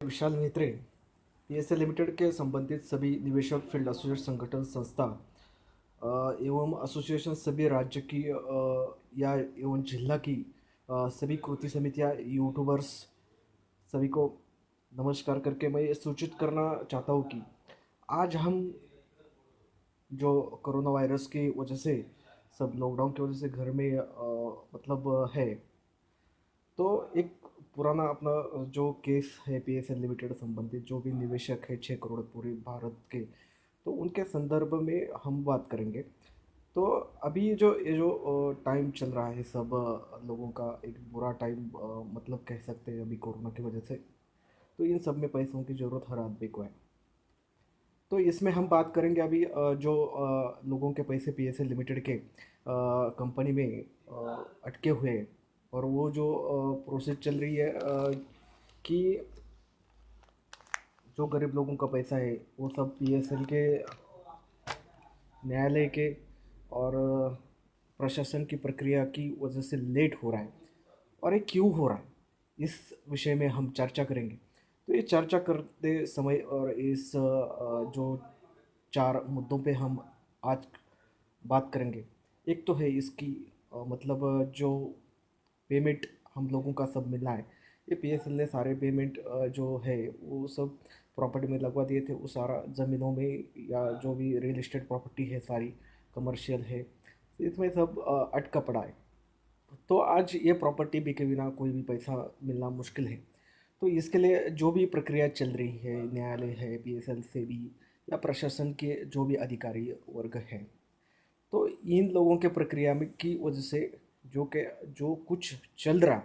विशाल मित्रे, PSL limited के संबंधित सभी निवेशक फील्ड एसोसिएट संगठन संस्था एवं एसोसिएशन सभी राज्य की या एवं जिला की सभी कृति समितियां यूट्यूबर्स सभी को नमस्कार करके मैं ये सूचित करना चाहता हूँ कि आज हम जो कोरोना वायरस की वजह से सब लॉकडाउन की वजह से घर में है, तो एक पुराना अपना जो केस है पीएसएल लिमिटेड संबंधित जो भी निवेशक है 6 करोड़ पूरे भारत के, तो उनके संदर्भ में हम बात करेंगे। तो अभी ये जो टाइम चल रहा है सब लोगों का एक बुरा टाइम मतलब कह सकते हैं अभी कोरोना की वजह से, तो इन सब में पैसों की ज़रूरत हर आदमी को है। तो इसमें हम बात करेंगे अभी जो लोगों के पैसे पीएसएल लिमिटेड के कंपनी में अटके हुए हैं, और वो जो प्रोसेस चल रही है कि जो गरीब लोगों का पैसा है वो सब पीएसएल के न्यायालय के और प्रशासन की प्रक्रिया की वजह से लेट हो रहा है, और ये क्यों हो रहा है इस विषय में हम चर्चा करेंगे। तो ये चर्चा करते समय और इस जो 4 मुद्दों पे हम आज बात करेंगे। एक तो है इसकी जो पेमेंट हम लोगों का सब मिलना है। ये पीएसएल ने सारे पेमेंट जो है वो सब प्रॉपर्टी में लगवा दिए थे, वो सारा ज़मीनों में या जो भी रियल इस्टेट प्रॉपर्टी है सारी कमर्शियल है, इसमें सब अटका पड़ा है। तो आज ये प्रॉपर्टी बिके बिना कोई भी पैसा मिलना मुश्किल है। तो इसके लिए जो भी प्रक्रिया चल रही है, न्यायालय है, पीएसएल से भी या प्रशासन के जो भी अधिकारी वर्ग हैं, तो इन लोगों के प्रक्रिया में की वजह से जो कुछ चल रहा,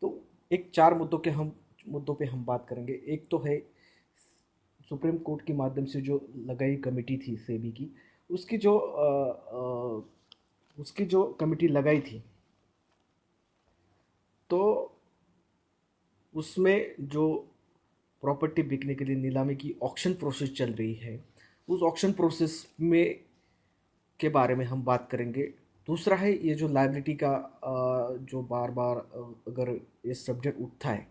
तो एक 4 मुद्दों पे हम बात करेंगे। एक तो है सुप्रीम कोर्ट के माध्यम से जो लगाई कमेटी थी सेबी की, उसकी जो उसकी जो कमेटी लगाई थी, तो उसमें जो प्रॉपर्टी बिकने के लिए नीलामी की ऑक्शन प्रोसेस चल रही है, उस ऑक्शन प्रोसेस में के बारे में हम बात करेंगे। दूसरा है ये जो लायबिलिटी का जो बार बार अगर ये सब्जेक्ट उठता है।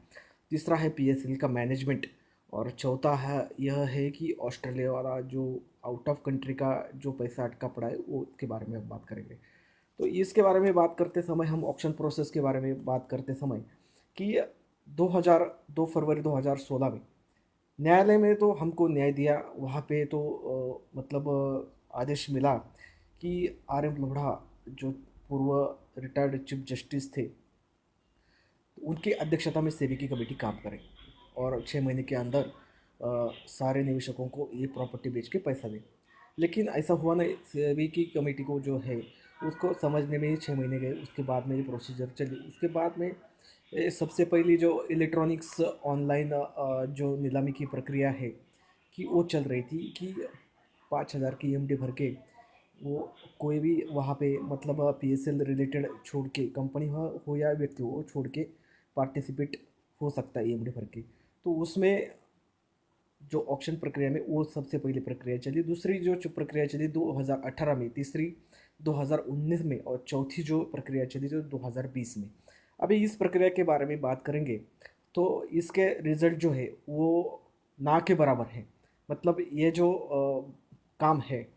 तीसरा है पीएसएल का मैनेजमेंट। और चौथा है यह है कि ऑस्ट्रेलिया वाला जो आउट ऑफ कंट्री का जो पैसा अटका पड़ा है वो के बारे में हम बात करेंगे। तो इसके बारे में बात करते समय हम ऑक्शन प्रोसेस के बारे में बात करते समय कि 2 फरवरी 2016 में न्यायालय में तो हमको न्याय दिया। वहाँ पे तो आदेश मिला कि आर एम लोढ़ा जो पूर्व रिटायर्ड चीफ जस्टिस थे, उनकी अध्यक्षता में सेबी की कमेटी काम करे और 6 महीने के अंदर सारे निवेशकों को ये प्रॉपर्टी बेच के पैसा दे। लेकिन ऐसा हुआ नहीं। सेबी की कमेटी को जो है उसको समझने में ही 6 महीने गए। उसके बाद में ये प्रोसीजर चली। उसके बाद में सबसे पहली जो इलेक्ट्रॉनिक्स ऑनलाइन जो नीलामी की प्रक्रिया है कि वो चल रही थी कि 5,000 की ईएमडी भर के वो कोई भी वहाँ पे पीएसएल रिलेटेड छोड़ के कंपनी हो या व्यक्ति हो छोड़ के पार्टिसिपेट हो सकता है ईएमडी भर के। तो उसमें जो ऑक्शन प्रक्रिया में वो सबसे पहली प्रक्रिया चली। दूसरी जो प्रक्रिया चली 2018 में, तीसरी 2019 में, और चौथी जो प्रक्रिया चली जो 2020 में। अभी इस प्रक्रिया के बारे में बात करेंगे तो इसके रिजल्ट जो है वो ना के बराबर है। ये जो काम है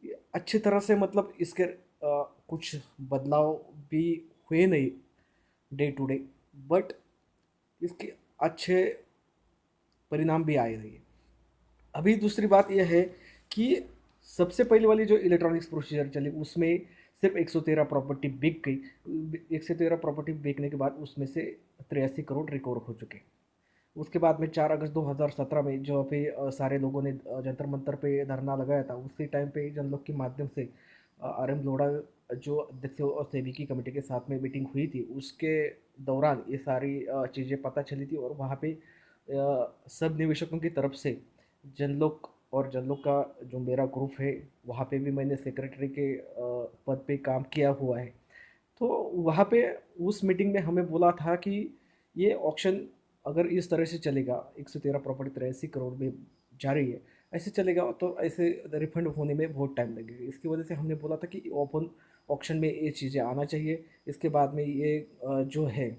ये अच्छी तरह से इसके कुछ बदलाव भी हुए नहीं डे टू डे, बट इसके अच्छे परिणाम भी आए रही है। अभी दूसरी बात यह है कि सबसे पहले वाली जो इलेक्ट्रॉनिक्स प्रोसीजर चली उसमें सिर्फ 113 प्रॉपर्टी बिक गई। 113 प्रॉपर्टी बिकने के बाद उसमें से 83 करोड़ रिकवर हो चुके। उसके बाद में 4 अगस्त 2017 में जो पे सारे लोगों ने जंतर मंतर पे धरना लगाया था, उसी टाइम पे जनलोक के माध्यम से आर एम लोढ़ा जो अध्यक्ष और सेबी की कमेटी के साथ में मीटिंग हुई थी, उसके दौरान ये सारी चीज़ें पता चली थी। और वहाँ पे सब निवेशकों की तरफ से जनलोक और जनलोक का जो मेरा ग्रुप है वहाँ पे भी मैंने सेक्रेटरी के पद पे काम किया हुआ है। तो वहाँ पे उस मीटिंग में हमें बोला था कि ये ऑक्शन अगर इस तरह से चलेगा, 113 प्रॉपर्टी 83 करोड़ में जा रही है, ऐसे चलेगा तो ऐसे रिफंड होने में बहुत टाइम लगेगा। इसकी वजह से हमने बोला था कि ओपन ऑक्शन में ये चीज़ें आना चाहिए। इसके बाद में ये जो है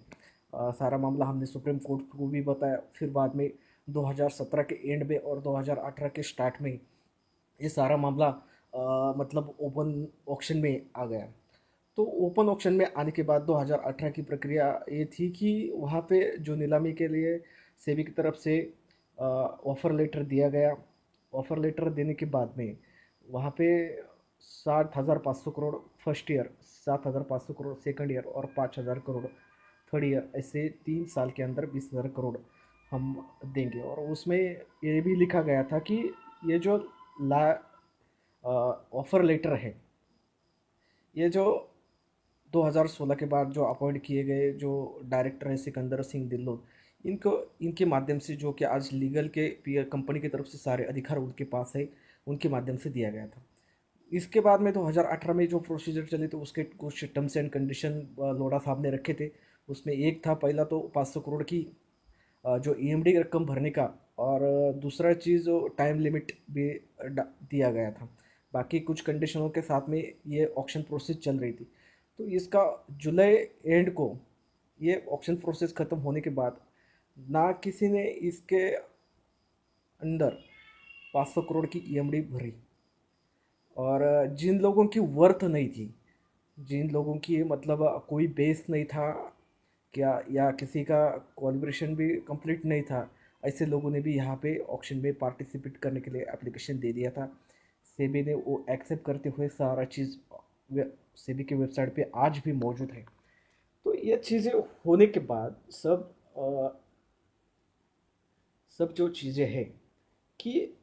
सारा मामला हमने सुप्रीम कोर्ट को भी बताया। फिर बाद में 2017 के एंड में और 2018 के स्टार्ट में ये सारा मामला मतलब ओपन ऑक्शन में आ गया। तो ओपन ऑक्शन में आने के बाद 2018 की प्रक्रिया ये थी कि वहाँ पे जो नीलामी के लिए सेबी की तरफ से ऑफ़र लेटर दिया गया। ऑफ़र लेटर देने के बाद में वहाँ पे 7,500 crore first year, 7,500 crore second year और 5,000 करोड़ थर्ड ईयर, ऐसे 3 साल के अंदर 20,000 करोड़ हम देंगे। और उसमें ये भी लिखा गया था कि ये जो ला ऑफ़र लेटर है, ये जो 2016 के बाद जो अपॉइंट किए गए जो डायरेक्टर हैं सिकंदर सिंह ढिल्लों, इनको इनके माध्यम से जो कि आज लीगल के पीयर कंपनी की तरफ से सारे अधिकार उनके पास है, उनके माध्यम से दिया गया था। इसके बाद में 2018 में जो प्रोसीजर चले थे उसके कुछ टर्म्स एंड कंडीशन लोढ़ा साहब ने रखे थे। उसमें एक था, पहला तो 500 करोड़ की जो ईएमडी रकम भरने का, और दूसरा चीज़ जो टाइम लिमिट भी दिया गया था। बाकी कुछ कंडीशनों के साथ में ये ऑक्शन प्रोसेस चल रही थी। तो इसका जुलाई एंड को ये ऑक्शन प्रोसेस ख़त्म होने के बाद ना किसी ने इसके अंदर 500 करोड़ की ईएमडी भरी। और जिन लोगों की वर्थ नहीं थी, जिन लोगों की मतलब कोई बेस नहीं था क्या, या किसी का क्वालिफिकेशन भी कंप्लीट नहीं था, ऐसे लोगों ने भी यहाँ पे ऑक्शन में पार्टिसिपेट करने के लिए एप्लीकेशन दे दिया था। सेबी ने वो एक्सेप्ट करते हुए सारा चीज़ सेबी की वेबसाइट पे आज भी मौजूद है। तो ये चीज़ें होने के बाद सब जो चीज़ें हैं कि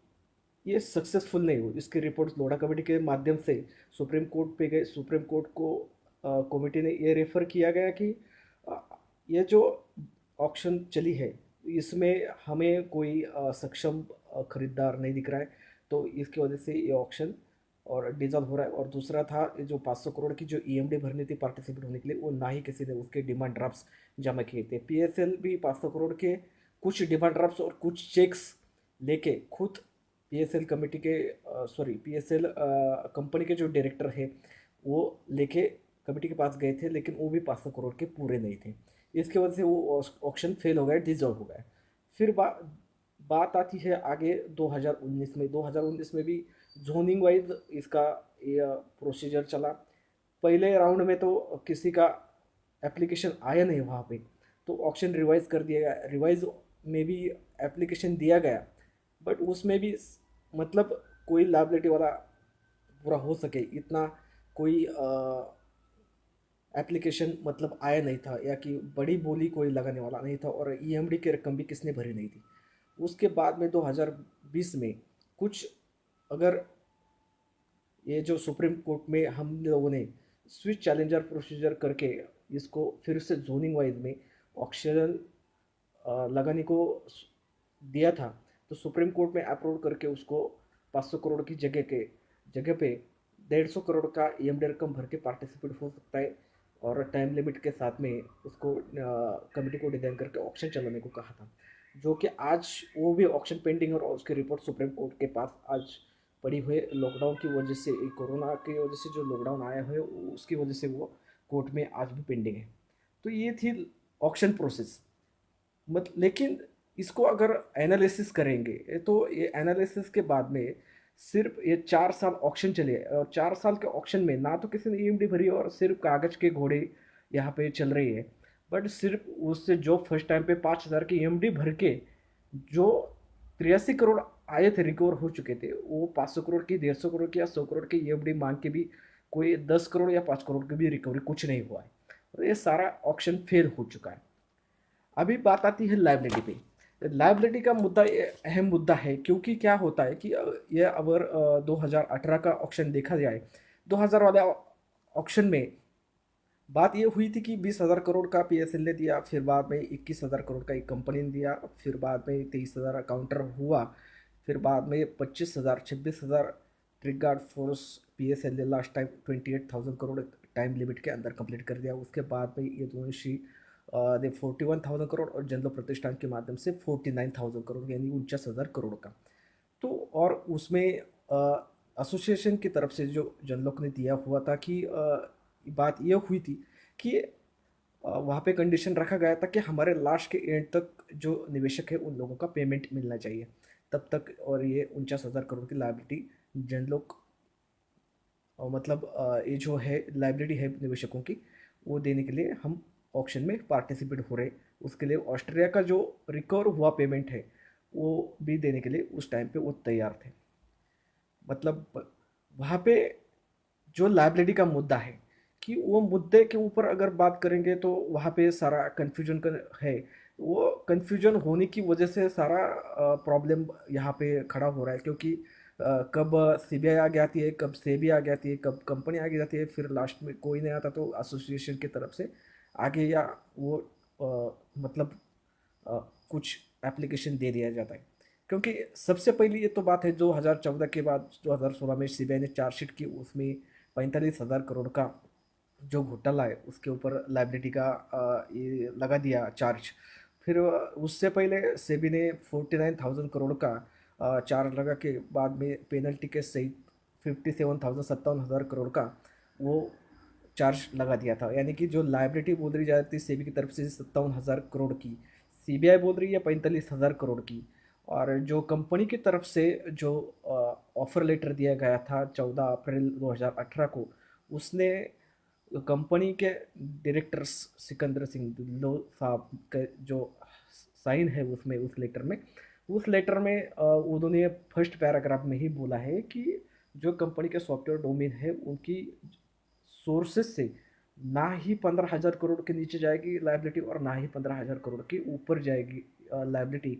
ये सक्सेसफुल नहीं हुई। इसकी रिपोर्ट लोढ़ा कमेटी के माध्यम से सुप्रीम कोर्ट पे गए। सुप्रीम कोर्ट को कमेटी ने ये रेफ़र किया गया कि अ, ये जो ऑक्शन चली है इसमें हमें कोई सक्षम खरीदार नहीं दिख रहा है, तो इसकी वजह से ये ऑक्शन और डिसॉल्व हो रहा है। और दूसरा था ये जो 500 करोड़ की जो ईएमडी भरनी थी पार्टिसिपेट होने के लिए, वो ना ही किसी ने उसके डिमांड ड्राफ्ट्स जमा किए थे। पीएसएल भी 500 करोड़ के कुछ डिमांड ड्राफ्ट्स और कुछ चेक्स लेके खुद पीएसएल कमेटी के सॉरी पीएसएल कंपनी के जो डायरेक्टर है वो लेके कमेटी के पास गए थे, लेकिन वो भी 500 करोड़ के पूरे नहीं थे। इसकी वजह से वो ऑक्शन फेल हो गया, डिसॉल्व हो गया। फिर बात आती है आगे 2019 में। 2019 में भी जोनिंग वाइज इसका ये प्रोसीजर चला। पहले राउंड में तो किसी का एप्लीकेशन आया नहीं वहाँ पे, तो ऑक्शन रिवाइज कर दिया गया। रिवाइज में भी एप्लीकेशन दिया गया, बट उसमें भी मतलब कोई लाइबिलिटी वाला पूरा हो सके इतना कोई एप्लीकेशन मतलब आया नहीं था, या कि बड़ी बोली कोई लगाने वाला नहीं था, और ईएमडी की रकम भी किसने भरी नहीं थी। उसके बाद में 2020 में कुछ, अगर ये जो सुप्रीम कोर्ट में हम लोगों ने स्विच चैलेंजर प्रोसीजर करके इसको फिर से जोनिंग वाइज में ऑक्शन लगाने को दिया था, तो सुप्रीम कोर्ट में अप्रूव करके उसको 500 करोड़ की जगह पे 150 करोड़ का ईएमडी रकम भर के पार्टिसिपेट हो सकता है। और टाइम लिमिट के साथ में उसको कमेटी को डिज़ाइन करके ऑक्शन चलाने को कहा था, जो कि आज वो भी ऑक्शन पेंडिंग है। और उसकी रिपोर्ट सुप्रीम कोर्ट के पास आज पड़ी हुई। लॉकडाउन की वजह से, कोरोना की वजह से जो लॉकडाउन आया है उसकी वजह से वो कोर्ट में आज भी पेंडिंग है। तो ये थी ऑक्शन प्रोसेस। लेकिन इसको अगर एनालिसिस करेंगे तो ये एनालिसिस के बाद में सिर्फ ये 4 साल ऑक्शन चले, और 4 साल के ऑक्शन में ना तो किसी ने ईएमडी भरी और सिर्फ कागज़ के घोड़े यहाँ पे चल रही है। बट सिर्फ उससे जो फर्स्ट टाइम पे 5,000 की ईएमडी भर के जो 83 करोड़ आए थे, रिकवर हो चुके थे, वो 500 करोड़ की, 150 करोड़ की या 100 करोड़ की ईएमडी मांग के भी कोई 10 करोड़ या 5 करोड़ की भी रिकवरी कुछ नहीं हुआ है। और ये सारा ऑक्शन फेल हो चुका है। अभी बात आती है लाइबिलिटी पे। लाइबिलिटी का मुद्दा ये अहम मुद्दा है, क्योंकि क्या होता है कि ये अगर 2018 का ऑक्शन देखा जाए, 2000 वाले ऑक्शन में बात ये हुई थी कि 20,000 करोड़ का पीएसएल ने दिया, फिर बाद में 21,000 करोड़ का एक कंपनी ने दिया, फिर बाद में 23,000 काउंटर हुआ, फिर बाद में 25,000 26,000 ट्रिक गार्ड फोर्स पीएसएल ने last time 28,000 crore time limit के अंदर कंप्लीट कर दिया। उसके बाद में ये दोनों ने 41,000 करोड़ और जनलो प्रतिष्ठान के माध्यम से 49,000 करोड़, यानी 49,000 करोड़ का। तो और उसमें एसोसिएशन की तरफ से जो जनलोक ने दिया हुआ था कि बात यह हुई थी कि वहाँ पे कंडीशन रखा गया था कि हमारे लास्ट के एंड तक जो निवेशक है उन लोगों का पेमेंट मिलना चाहिए तब तक, और ये 49,000 करोड़ की लायबिलिटी जिन लोग मतलब ये जो है लाइब्रेरी है निवेशकों की, वो देने के लिए हम ऑक्शन में पार्टिसिपेट हो रहे। उसके लिए ऑस्ट्रेलिया का जो रिकवर हुआ पेमेंट है वो भी देने के लिए उस टाइम पे वो तैयार थे। मतलब वहाँ पे जो लाइबिलिटी का मुद्दा है कि वो मुद्दे के ऊपर अगर बात करेंगे तो वहाँ पे सारा कन्फ्यूजन का है। वो कन्फ्यूजन होने की वजह से सारा प्रॉब्लम यहाँ पे खड़ा हो रहा है, क्योंकि कब सीबीआई आगे आती है, कब सेबी आगे आती है, कब कंपनी आगे जाती है, फिर लास्ट में कोई नहीं आता तो एसोसिएशन की तरफ से आगे या वो मतलब अ, कुछ एप्लीकेशन दे दिया जाता है। क्योंकि सबसे पहली ये तो बात है, 2014 के बाद 2016 में सीबीआई ने चार्जशीट की, उसमें 45,000 करोड़ का जो घोटाला है उसके ऊपर लाइबिलिटी का ये लगा दिया चार्ज। फिर उससे पहले सेबी ने 49,000 करोड़ का चार्ज लगा के बाद में पेनल्टी के सहित 57,000 का वो चार्ज लगा दिया था। यानी कि जो लाइबिलिटी बोल रही जाती है सेबी की तरफ से 57,000 करोड़ की, सीबीआई बोल रही है 45,000 करोड़ की। और जो कंपनी की तरफ से जो ऑफर लेटर दिया गया था 14 अप्रैल 2018 को, उसने कंपनी के डायरेक्टर्स सिकंदर सिंह ढिल्लों साहब का जो साइन है उसमें, उस लेटर में उन्होंने फर्स्ट पैराग्राफ में ही बोला है कि जो कंपनी के सॉफ्टवेयर डोमेन है उनकी सोर्सेज से ना ही 15,000 करोड़ के नीचे जाएगी लाइबिलिटी और ना ही 15,000 करोड़ के ऊपर जाएगी लाइबिलिटी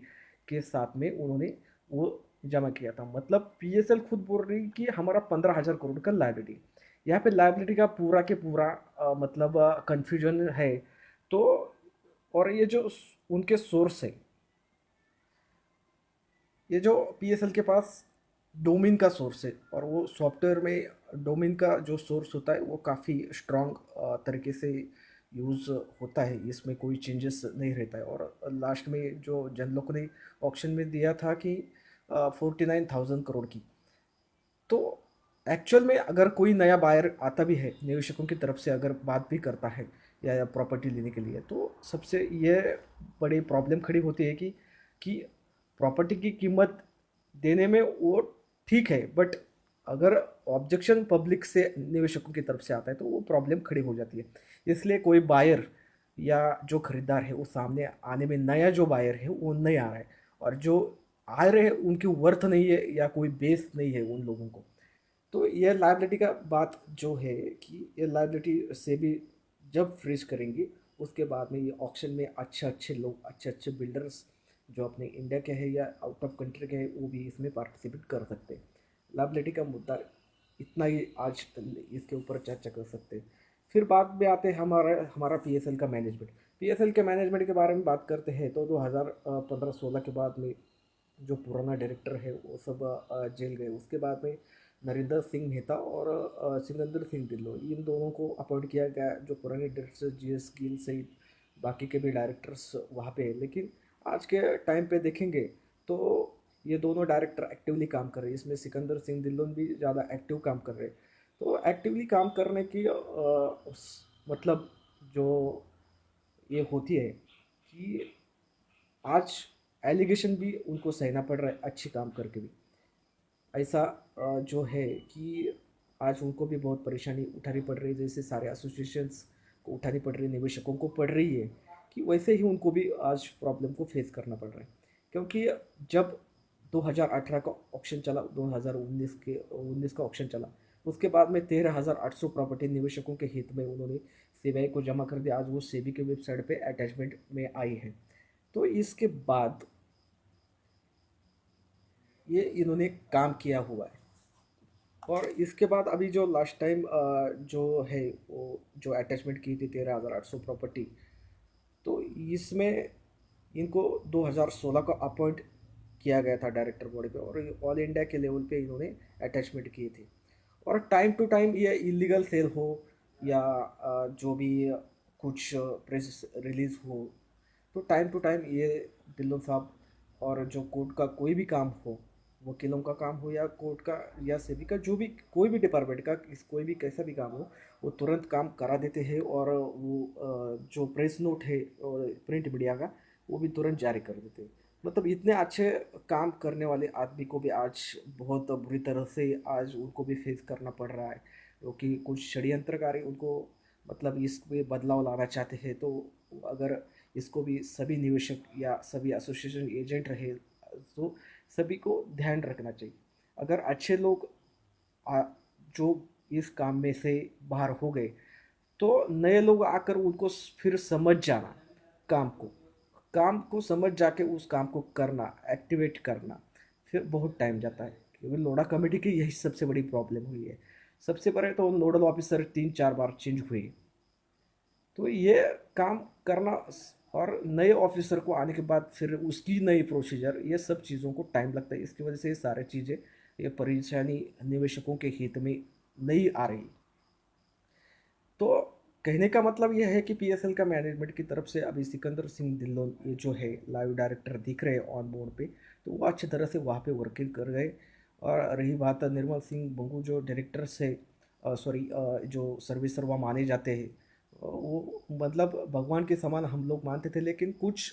के साथ में उन्होंने वो जमा किया था। मतलब पीएसएल खुद बोल रही कि हमारा 15,000 करोड़ का लाइबिलिटी। यहाँ पे लाइबिलिटी का पूरा के पूरा मतलब कंफ्यूजन है। तो और ये जो उनके सोर्स है, ये जो पीएसएल के पास डोमेन का सोर्स है, और वो सॉफ्टवेयर में डोमेन का जो सोर्स होता है वो काफ़ी स्ट्रॉन्ग तरीके से यूज़ होता है, इसमें कोई चेंजेस नहीं रहता है। और लास्ट में जो जन लोग ने ऑक्शन में दिया था कि 49,000 करोड़ की, तो एक्चुअल में अगर कोई नया बायर आता भी है निवेशकों की तरफ से, अगर बात भी करता है या प्रॉपर्टी लेने के लिए, तो सबसे ये बड़ी प्रॉब्लम खड़ी होती है कि प्रॉपर्टी की कीमत देने में वो ठीक है, बट अगर ऑब्जेक्शन पब्लिक से निवेशकों की तरफ से आता है तो वो प्रॉब्लम खड़ी हो जाती है। इसलिए कोई बायर या जो खरीदार है वो सामने आने में, नया जो बायर है वो नहीं आ रहा है, और जो आ रहे हैं उनकी वर्थ नहीं है या कोई बेस नहीं है उन लोगों को। तो ये लाइबिलिटी का बात जो है कि ये लाइबिलिटी से भी जब फ्रीज करेंगे उसके बाद में ये ऑक्शन में अच्छे अच्छे लोग, अच्छे अच्छे बिल्डर्स जो अपने इंडिया के हैं या आउट ऑफ कंट्री के हैं वो भी इसमें पार्टिसिपेट कर सकते हैं। लाइबिलिटी का मुद्दा इतना ही आज इसके ऊपर चर्चा कर सकते हैं। फिर बाद में आते हैं हमारा हमारा पीएसएल का मैनेजमेंट। पीएसएल के मैनेजमेंट के बारे में बात करते हैं तो 2015-16 के बाद में जो पुराना डायरेक्टर है वो सब जेल गए। उसके बाद में नरेंद्र सिंह मेहता और सिकंदर सिंह ढिल्लों, इन दोनों को अपॉइंट किया गया, जो पुराने डायरेक्टर जीएस गिल सहित बाकी के भी डायरेक्टर्स वहाँ पे हैं। लेकिन आज के टाइम पे देखेंगे तो ये दोनों डायरेक्टर एक्टिवली काम कर रहे हैं, इसमें सिकंदर सिंह ढिल्लों भी ज़्यादा एक्टिव काम कर रहे हैं। तो एक्टिवली काम करने की मतलब जो ये होती है कि आज एलिगेशन भी उनको सहना पड़ रहा है अच्छी काम करके भी। ऐसा जो है कि आज उनको भी बहुत परेशानी उठानी पड़ रही है, जैसे सारे एसोसिएशंस को उठानी पड़ रही है, निवेशकों को पड़ रही है, कि वैसे ही उनको भी आज प्रॉब्लम को फेस करना पड़ रहा है। क्योंकि जब 2018 का ऑक्शन चला, 2019 का ऑक्शन चला, उसके बाद में 13,800 प्रॉपर्टी निवेशकों के हित में उन्होंने सीबीआई को जमा कर दिया। आज वो सेबी के वेबसाइट पे अटैचमेंट में आई है। तो इसके बाद ये इन्होंने काम किया हुआ है। और इसके बाद अभी जो लास्ट टाइम जो है वो जो अटैचमेंट की थी 13,800 प्रॉपर्टी, तो इसमें इनको 2016 का अपॉइंट किया गया था डायरेक्टर बॉडी पे, और ऑल इंडिया के लेवल पे इन्होंने अटैचमेंट किए थे। और टाइम टू टाइम ये इलीगल सेल हो या जो भी कुछ प्रेस रिलीज हो, तो टाइम टू टाइम ये ढिल्लों साहब, और जो कोर्ट का कोई भी काम हो, वकीलों का काम हो या कोर्ट का या सेबी का, जो भी कोई भी डिपार्टमेंट का कोई भी कैसा भी काम हो, वो तुरंत काम करा देते हैं, और वो जो प्रेस नोट है और प्रिंट मीडिया का, वो भी तुरंत जारी कर देते हैं। मतलब इतने अच्छे काम करने वाले आदमी को भी आज बहुत बुरी तरह से आज उनको भी फेस करना पड़ रहा है, क्योंकि कुछ षड्यंत्रकारी उनको मतलब इसमें बदलाव लाना चाहते हैं। तो अगर इसको भी सभी निवेशक या सभी एसोसिएशन एजेंट रहे, तो सभी को ध्यान रखना चाहिए। अगर अच्छे लोग आ, जो इस काम में से बाहर हो गए, तो नए लोग आकर उनको फिर समझ जाना, काम को काम को समझ जाके उस काम को करना, एक्टिवेट करना, फिर बहुत टाइम जाता है। क्योंकि लोडा कमेटी की यही सबसे बड़ी प्रॉब्लम हुई है। सबसे पहले तो नोडल ऑफिसर 3-4 बार चेंज हुए, तो ये काम करना और नए ऑफिसर को आने के बाद फिर उसकी नई प्रोसीजर, ये सब चीज़ों को टाइम लगता है। इसकी वजह से ये सारी चीज़ें, ये परेशानी निवेशकों के हित में नहीं आ रही। तो कहने का मतलब यह है कि पीएसएल का मैनेजमेंट की तरफ से अभी सिकंदर सिंह ढिल्लों ये जो है लाइव डायरेक्टर दिख रहे हैं ऑन बोर्ड पे, तो वो अच्छी तरह से वहाँ पे वर्किंग कर गए। और रही बात निर्मल सिंह बंगू जो डायरेक्टर से, सॉरी, जो सर्वेसर्वा माने जाते हैं, वो मतलब भगवान के समान हम लोग मानते थे, लेकिन कुछ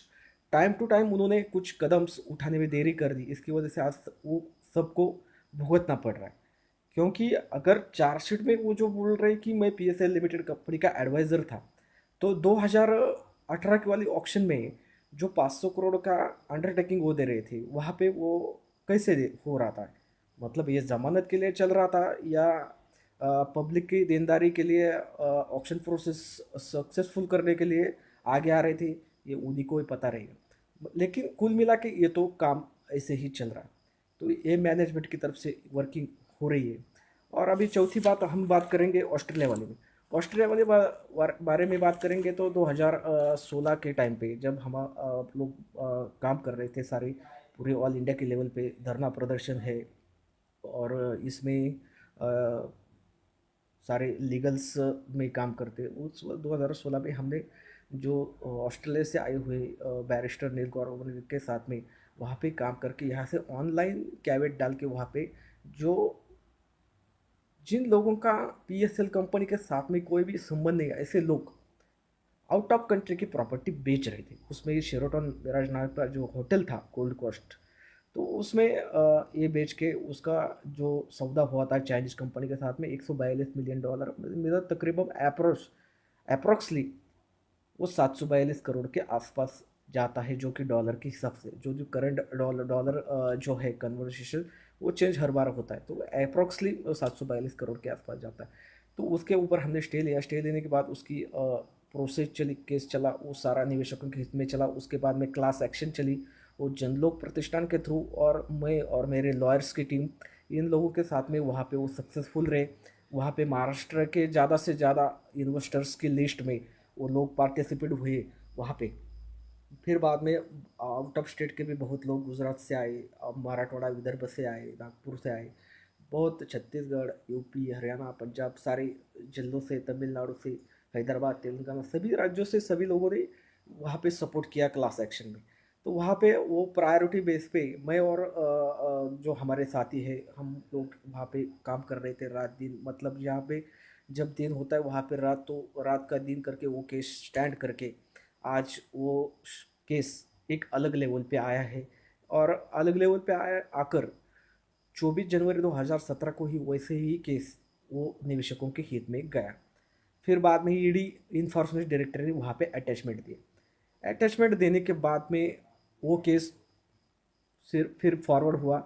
टाइम टू टाइम उन्होंने कुछ कदम उठाने में देरी कर दी। इसकी वजह से आज वो सबको भुगतना पड़ रहा है। क्योंकि अगर चार्जशीट में वो जो बोल रहे कि मैं पीएसएल लिमिटेड कंपनी का एडवाइज़र था, तो 2018 की वाली ऑक्शन में जो 500 करोड़ का अंडरटेकिंग वो दे रहे थे, वहाँ पे वो कैसे हो रहा था? मतलब ये जमानत के लिए चल रहा था, या पब्लिक की देनदारी के लिए ऑक्शन प्रोसेस सक्सेसफुल करने के लिए आगे आ रहे थे? ये उन्हीं को ही पता रहेगा। लेकिन कुल मिला के ये तो काम ऐसे ही चल रहा है। तो ये मैनेजमेंट की तरफ से वर्किंग हो रही है। और अभी चौथी बात हम बात करेंगे ऑस्ट्रेलिया वाले में। ऑस्ट्रेलिया वाले बारे में बात करेंगे तो 2016 के टाइम पे जब हम लोग काम कर रहे थे सारे, पूरे ऑल इंडिया के लेवल पे धरना प्रदर्शन है, और इसमें सारे लीगल्स में काम करते। उस 2016 में हमने जो ऑस्ट्रेलिया से आए हुए बैरिस्टर नील गौर के साथ में वहाँ पे काम करके यहाँ से ऑनलाइन कैवेट डाल के वहाँ पे जो जिन लोगों का पीएसएल कंपनी के साथ में कोई भी संबंध नहीं है, ऐसे लोग आउट ऑफ कंट्री की प्रॉपर्टी बेच रहे थे। उसमें ये शेरोटन राजनाथ का जो होटल था गोल्ड कोस्ट, तो उसमें ये बेच के उसका जो सौदा हुआ था चाइनीज कंपनी के साथ में $142 मिलियन, मेरा तकरीबन अप्रोक्सली वो 742 करोड़ के आसपास जाता है, जो कि डॉलर के हिसाब से जो जो करंट डॉलर डॉलर जो है कन्वर्सेशन, वो चेंज हर बार होता है, तो अप्रोक्सली 742 करोड़ के आसपास जाता है। तो उसके ऊपर हमने स्टे लिया। स्टे लेने के बाद उसकी प्रोसेस चली, केस चला, वो सारा निवेशकों के हित में चला। उसके बाद में क्लास एक्शन चली, वो जनलोक प्रतिष्ठान के थ्रू, और मैं और मेरे लॉयर्स की टीम, इन लोगों के साथ में वहाँ पे वो सक्सेसफुल रहे। वहाँ पे महाराष्ट्र के ज़्यादा से ज़्यादा इन्वेस्टर्स की लिस्ट में वो लोग पार्टिसिपेट हुए वहाँ पे। फिर बाद में आउट ऑफ स्टेट के भी बहुत लोग गुजरात से आए, मराठवाड़ा विदर्भ से आए, नागपुर से आए, बहुत छत्तीसगढ़, यूपी, हरियाणा, पंजाब, सारे जिलों से, तमिलनाडु से, हैदराबाद, तेलंगाना, सभी राज्यों से सभी लोगों ने वहाँ पे सपोर्ट किया क्लास एक्शन में। तो वहाँ पे वो प्रायोरिटी बेस पे मैं और जो हमारे साथी है, हम लोग वहाँ पे काम कर रहे थे रात दिन। मतलब यहाँ पे जब दिन होता है वहाँ पे रात, तो रात का दिन करके वो केस स्टैंड करके आज वो केस एक अलग लेवल पे आया है। और अलग लेवल पे आया आकर 24 जनवरी 2017 को ही वैसे ही केस वो निवेशकों के हित में गया। फिर बाद में ईडी इन्फॉर्मेशन डायरेक्टर ने वहाँ पे अटैचमेंट दिया। अटैचमेंट देने के बाद में वो केस फिर फॉरवर्ड हुआ।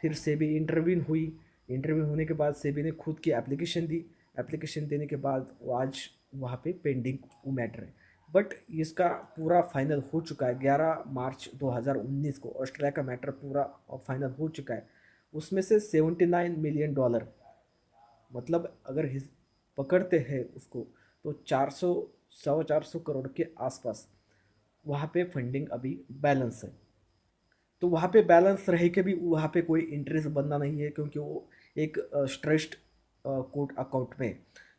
फिर सेबी इंटरव्यून हुई। इंटरव्यू होने के बाद सेबी ने खुद की एप्लीकेशन दी। एप्लीकेशन देने के बाद वो आज वहाँ पे पेंडिंग वो मैटर है। बट इसका पूरा फाइनल हो चुका है 11 मार्च 2019 को। ऑस्ट्रेलिया का मैटर पूरा फाइनल हो चुका है। उसमें से $79 मिलियन, मतलब अगर पकड़ते हैं उसको, तो 400 के आसपास वहाँ पे फंडिंग अभी बैलेंस है। तो वहाँ पे बैलेंस रहे के भी वहाँ पे कोई इंटरेस्ट बनना नहीं है, क्योंकि वो एक स्ट्रेस्ड कोर्ट अकाउंट में है।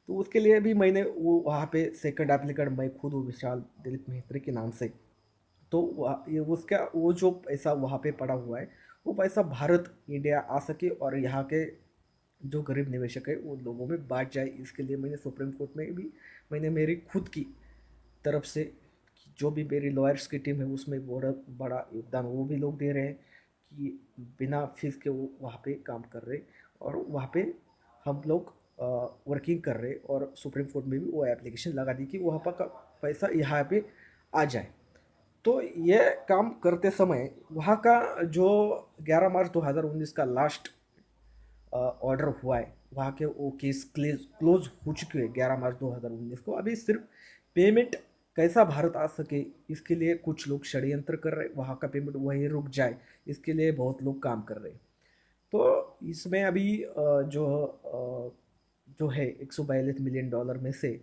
तो उसके लिए भी मैंने वो वहाँ पे सेकंड एप्लीकेंट मैं खुद हूँ, विशाल दिलीप मेहत्री के नाम से। तो ये उसका वो जो पैसा वहाँ पे पड़ा हुआ है, वो पैसा भारत इंडिया आ सके और यहाँ के जो गरीब निवेशक है उन लोगों में बांट जाए। इसके लिए मैंने सुप्रीम कोर्ट में भी मैंने मेरी खुद की तरफ से जो भी मेरी लॉयर्स की टीम है उसमें बड़ा बड़ा योगदान वो भी लोग दे रहे हैं कि बिना फीस के वो वहाँ पे काम कर रहे और वहाँ पे हम लोग वर्किंग कर रहे और सुप्रीम कोर्ट में भी वो एप्लीकेशन लगा दी कि वहाँ पर का पैसा यहाँ पे आ जाए। तो ये काम करते समय वहाँ का जो 11 मार्च 2019 का लास्ट ऑर्डर हुआ है वहाँ के वो केस क्लोज हो चुके हैं 11 मार्च 2019 को। अभी सिर्फ पेमेंट कैसा भारत आ सके इसके लिए कुछ लोग षड्यंत्र कर रहे, वहाँ का पेमेंट वहीं रुक जाए इसके लिए बहुत लोग काम कर रहे हैं। तो इसमें अभी जो है $142 मिलियन में से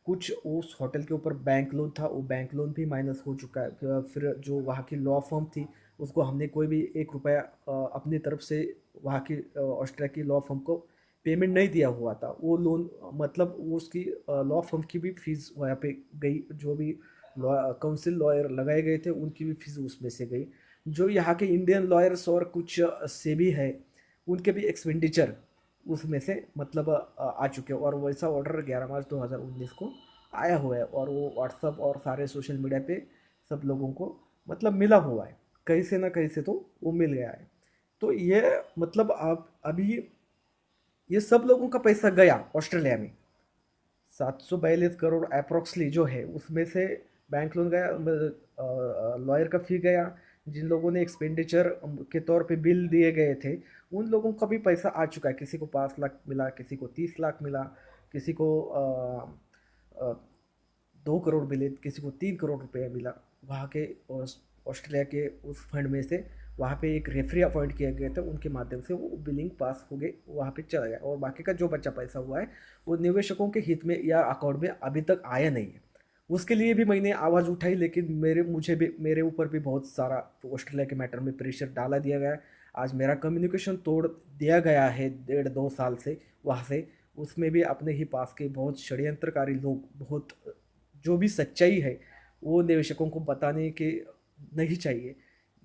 कुछ उस होटल के ऊपर बैंक लोन था, वो बैंक लोन भी माइनस हो चुका है। फिर जो वहाँ की लॉ फर्म थी उसको हमने कोई भी 1 रुपया अपनी तरफ से वहाँ की ऑस्ट्रिया की लॉ फर्म को पेमेंट नहीं दिया हुआ था। वो लोन मतलब वो उसकी लॉ फर्म की भी फीस वहाँ पे गई, जो भी लॉ काउंसिल लॉयर लगाए गए थे उनकी भी फीस उसमें से गई। जो यहाँ के इंडियन लॉयर्स और कुछ सेबी है उनके भी एक्सपेंडिचर उसमें से मतलब आ चुके हैं। और वैसा ऑर्डर 11 मार्च 2019 को आया हुआ है और वो व्हाट्सअप और सारे सोशल मीडिया पे सब लोगों को मतलब मिला हुआ है, कहीं से ना कहीं से तो वो मिल गया है। तो ये मतलब आप अभी ये सब लोगों का पैसा गया ऑस्ट्रेलिया में 742 करोड़ अप्रोक्सली जो है उसमें से बैंक लोन गया, लॉयर का फी गया, जिन लोगों ने एक्सपेंडिचर के तौर पे बिल दिए गए थे उन लोगों का भी पैसा आ चुका है। किसी को 5 लाख मिला, किसी को 30 लाख मिला, किसी को 2 करोड़ मिले, किसी को 3 करोड़ रुपया मिला। वहाँ के ऑस्ट्रेलिया के उस फंड में से वहाँ पे एक रेफरी अपॉइंट किया गया था, उनके माध्यम से वो बिलिंग पास हो गए, वहाँ पे चला गया। और बाकी का जो बच्चा पैसा हुआ है वो निवेशकों के हित में या अकाउंट में अभी तक आया नहीं है। उसके लिए भी मैंने आवाज़ उठाई, लेकिन मुझे भी मेरे ऊपर भी बहुत सारा ऑस्ट्रेलिया के मैटर में प्रेशर डाला दिया गया है। आज मेरा कम्युनिकेशन तोड़ दिया गया है 1.5-2 साल से वहाँ से। उसमें भी अपने ही पास के बहुत षड्यंत्रकारी लोग, बहुत जो भी सच्चाई है वो निवेशकों को बताने के नहीं चाहिए।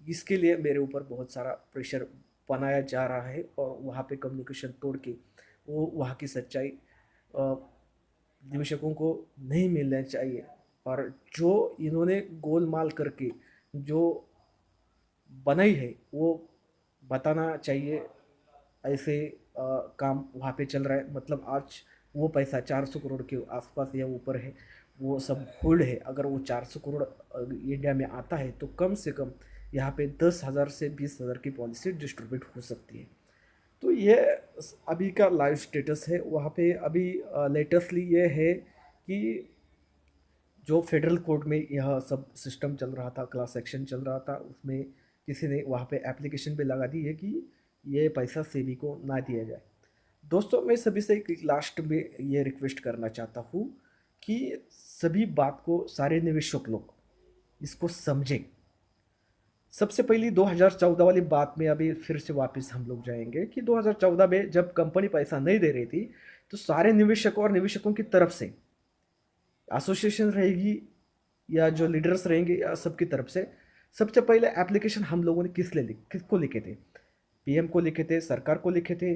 इसके लिए मेरे ऊपर बहुत सारा प्रेशर बनाया जा रहा है और वहाँ पे कम्युनिकेशन तोड़ के वो वहाँ की सच्चाई निवेशकों को नहीं मिलना चाहिए। और जो इन्होंने गोलमाल करके जो बनाई है वो बताना चाहिए। ऐसे काम वहाँ पे चल रहा है, मतलब आज वो पैसा 400 करोड़ के आसपास या ऊपर है, वो सब होल्ड है। अगर वो 400 करोड़ इंडिया में आता है तो कम से कम यहाँ पे 10,000 से 20,000 की पॉलिसी डिस्ट्रीब्यूट हो सकती है। तो ये अभी का लाइव स्टेटस है वहाँ पे। अभी लेटेस्टली ये है कि जो फेडरल कोर्ट में यह सब सिस्टम चल रहा था, क्लास एक्शन चल रहा था, उसमें किसी ने वहाँ पे एप्लीकेशन पे लगा दी है कि ये पैसा सेबी को ना दिया जाए। दोस्तों मैं सभी से एक लास्ट में ये रिक्वेस्ट करना चाहता हूँ कि सभी बात को सारे निवेशक लोग इसको समझें। सबसे पहली 2014 वाली बात में अभी फिर से वापस हम लोग जाएंगे कि 2014 में जब कंपनी पैसा नहीं दे रही थी तो सारे निवेशकों और निवेशकों की तरफ से एसोसिएशन रहेगी या जो लीडर्स रहेंगे या सबकी तरफ से सबसे पहले एप्लीकेशन हम लोगों ने किसको लिखे थे? पीएम को लिखे थे, सरकार को लिखे थे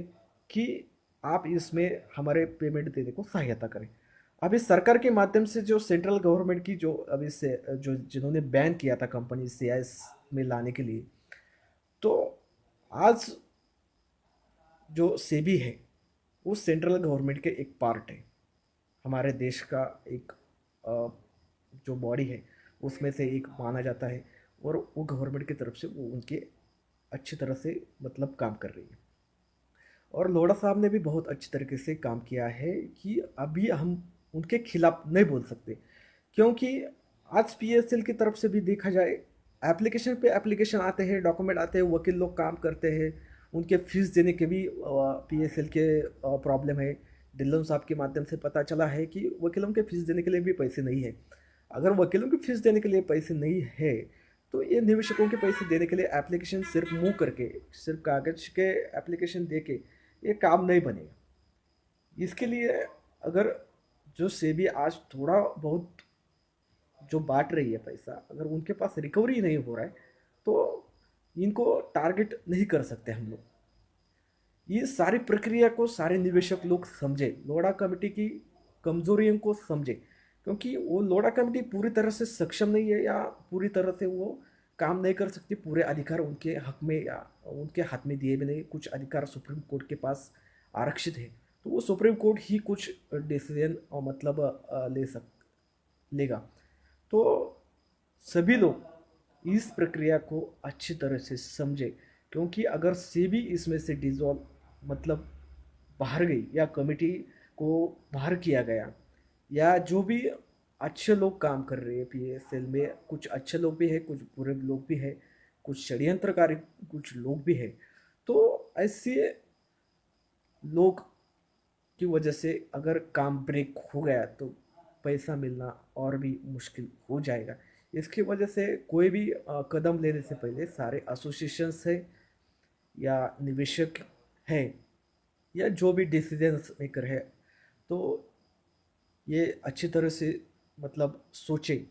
कि आप इसमें हमारे पेमेंट देने को सहायता करें। अभी सरकार के माध्यम से जो सेंट्रल गवर्नमेंट की जो अभी से जो जिन्होंने बैन किया था कंपनी सीआईएस में लाने के लिए, तो आज जो सेबी है वो सेंट्रल गवर्नमेंट के एक पार्ट है, हमारे देश का एक जो बॉडी है उसमें से एक माना जाता है। और वो गवर्नमेंट की तरफ से वो उनके अच्छी तरह से मतलब काम कर रही है। और लोढ़ा साहब ने भी बहुत अच्छी तरीके से काम किया है कि अभी हम उनके खिलाफ नहीं बोल सकते, क्योंकि आज पीएसएल की तरफ से भी देखा जाए एप्लीकेशन पे एप्लीकेशन आते हैं, डॉक्यूमेंट आते हैं, वकील लोग काम करते हैं, उनके फीस देने के भी पीएसएल के प्रॉब्लम है। ढिल्लों साहब के माध्यम से पता चला है कि वकीलों के फीस देने के लिए भी पैसे नहीं है। अगर वकीलों की फीस देने के लिए पैसे नहीं है तो ये निवेशकों के पैसे देने के लिए एप्लीकेशन सिर्फ मुंह करके, सिर्फ कागज के एप्लीकेशन दे के ये काम नहीं बनेगा। इसके लिए अगर जो सेबी आज थोड़ा बहुत जो बांट रही है पैसा, अगर उनके पास रिकवरी नहीं हो रहा है तो इनको टारगेट नहीं कर सकते हम लोग। ये सारी प्रक्रिया को सारे निवेशक लोग समझे, लोढ़ा कमेटी की कमजोरियों को समझे, क्योंकि वो लोढ़ा कमेटी पूरी तरह से सक्षम नहीं है या पूरी तरह से वो काम नहीं कर सकती। पूरे अधिकार उनके हक में या उनके हाथ में दिए भी नहीं, कुछ अधिकार सुप्रीम कोर्ट के पास आरक्षित है। तो वो सुप्रीम कोर्ट ही कुछ डिसीजन मतलब लेगा। तो सभी लोग इस प्रक्रिया को अच्छी तरह से समझे, क्योंकि अगर सेबी इसमें से डिसॉल्व मतलब बाहर गई या कमेटी को बाहर किया गया, या जो भी अच्छे लोग काम कर रहे हैं पीएसएल में, कुछ अच्छे लोग भी हैं, कुछ बुरे लोग भी हैं, कुछ षड्यंत्रकारी कुछ लोग भी हैं, तो ऐसे लोग की वजह से अगर काम ब्रेक हो गया तो पैसा मिलना और भी मुश्किल हो जाएगा। इसकी वजह से कोई भी कदम लेने से पहले सारे एसोसिएशंस है या निवेशक है या जो भी डिसीजंस मेकर है, तो ये अच्छी तरह से मतलब सोचे।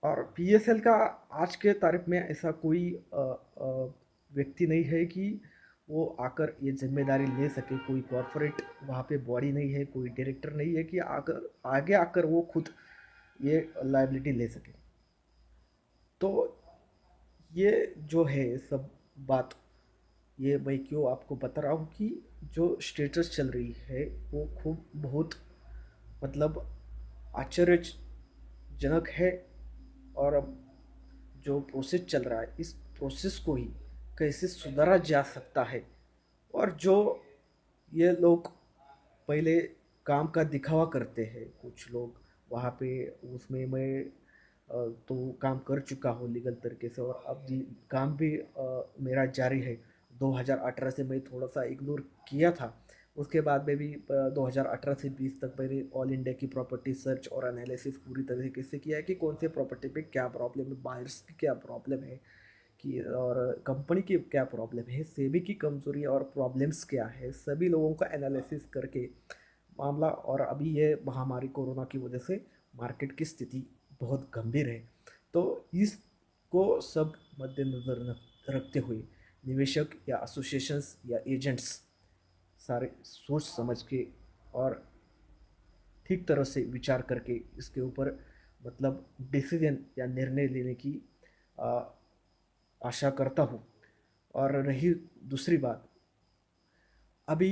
और पीएसएल का आज के तारीख में ऐसा कोई व्यक्ति नहीं है कि वो आकर ये जिम्मेदारी ले सके, कोई कॉरपोरेट वहाँ पे बॉडी नहीं है, कोई डायरेक्टर नहीं है कि आकर आगे आकर वो खुद ये लाइबिलिटी ले सके। तो ये जो है सब बात, ये मैं क्यों आपको बता रहा हूँ कि जो स्टेटस चल रही है वो खूब बहुत मतलब आश्चर्यजनक है। और अब जो प्रोसेस चल रहा है, इस प्रोसेस को ही कैसे सुधारा जा सकता है। और जो ये लोग पहले काम का दिखावा करते हैं कुछ लोग वहाँ पे, उसमें मैं तो काम कर चुका हूँ लीगल तरीके से, और अब भी काम भी मेरा जारी है। 2018 से मैं थोड़ा सा इग्नोर किया था, उसके बाद में भी 2018 से 20 तक मैंने ऑल इंडिया की प्रॉपर्टी सर्च और एनालिसिस पूरी तरीके से किया है कि कौन से प्रॉपर्टी पे क्या प्रॉब्लम है, बायर्स की क्या प्रॉब्लम है, कि और कंपनी की क्या प्रॉब्लम है, सेबी की कमजोरी और प्रॉब्लम्स क्या है, सभी लोगों का एनालिसिस करके मामला। और अभी ये महामारी कोरोना की वजह से मार्केट की स्थिति बहुत गंभीर है। तो इसको सब मद्देनज़र रखते हुए निवेशक या एसोसिएशंस या एजेंट्स सारे सोच समझ के और ठीक तरह से विचार करके इसके ऊपर मतलब डिसीजन या निर्णय लेने की आ, आशा करता हूँ। और रही दूसरी बात, अभी